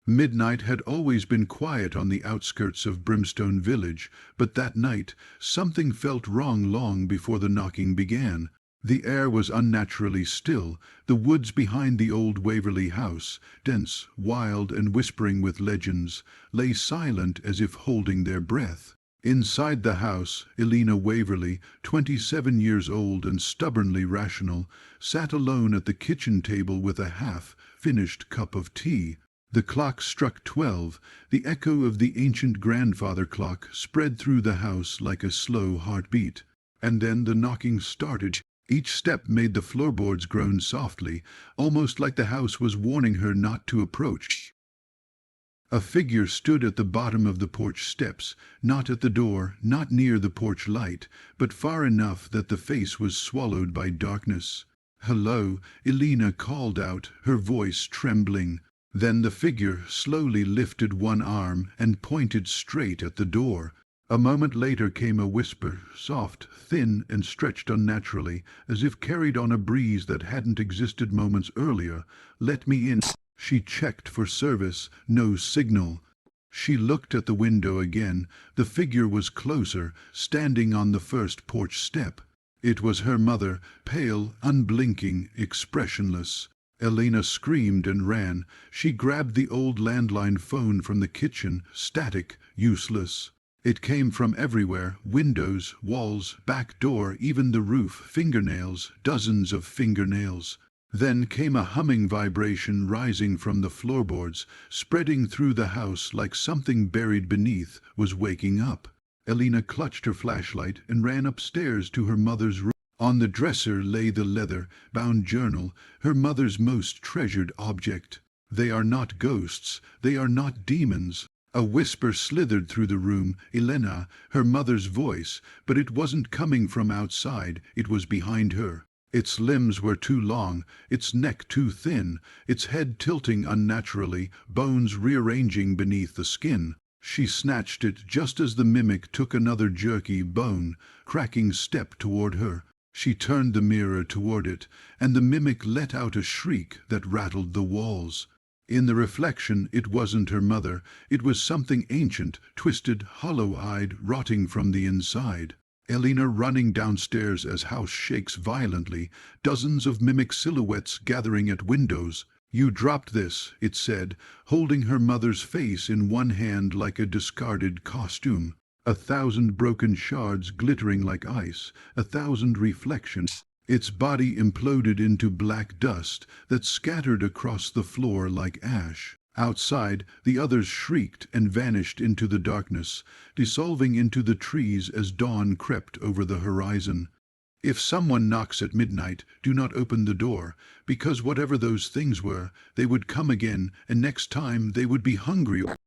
Midnight had always been quiet on the outskirts of Brimstone Village, but that night something felt wrong long before the knocking began. The air was unnaturally still. The woods behind the old Waverly House, dense, wild, and whispering with legends, lay silent as if holding their breath. Inside the house, Elena Waverly, 27 years old and stubbornly rational, sat alone at the kitchen table with a half-finished cup of tea. The clock struck 12. The echo of the ancient grandfather clock spread through the house like a slow heartbeat. And then the knocking started. Each step made the floorboards groan softly, almost like the house was warning her not to approach. A figure stood at the bottom of the porch steps, not at the door, not near the porch light, but far enough that the face was swallowed by darkness. "Hello," Elena called out, her voice trembling. Then the figure slowly lifted one arm and pointed straight at the door. A moment later came a whisper, soft, thin, and stretched unnaturally, as if carried on a breeze that hadn't existed moments earlier. "Let me in." She checked for service. No signal. She looked at the window again. The figure was closer, standing on the first porch step. It was her mother, pale, unblinking, expressionless. Elena screamed and ran. She grabbed the old landline phone from the kitchen, static, useless. It came from everywhere, windows, walls, back door, even the roof, fingernails, dozens of fingernails. Then came a humming vibration rising from the floorboards, spreading through the house like something buried beneath was waking up. Elena clutched her flashlight and ran upstairs to her mother's room. On the dresser lay the leather-bound journal, her mother's most treasured object. "They are not ghosts, they are not demons." A whisper slithered through the room. Elena, her mother's voice, but it wasn't coming from outside, it was behind her. Its limbs were too long, its neck too thin, its head tilting unnaturally, bones rearranging beneath the skin. She snatched it just as the mimic took another jerky, bone-cracking step toward her. She turned the mirror toward it, and the mimic let out a shriek that rattled the walls. In the reflection, it wasn't her mother. It was something ancient, twisted, hollow-eyed, rotting from the inside. Elena running downstairs as house shakes violently, dozens of mimic silhouettes gathering at windows. "You dropped this," it said, holding her mother's face in one hand like a discarded costume. 1,000 broken shards glittering like ice, 1,000 reflections. Its body imploded into black dust that scattered across the floor like ash. Outside, the others shrieked and vanished into the darkness, dissolving into the trees as dawn crept over the horizon. If someone knocks at midnight, do not open the door, because whatever those things were, they would come again, and next time they would be hungry.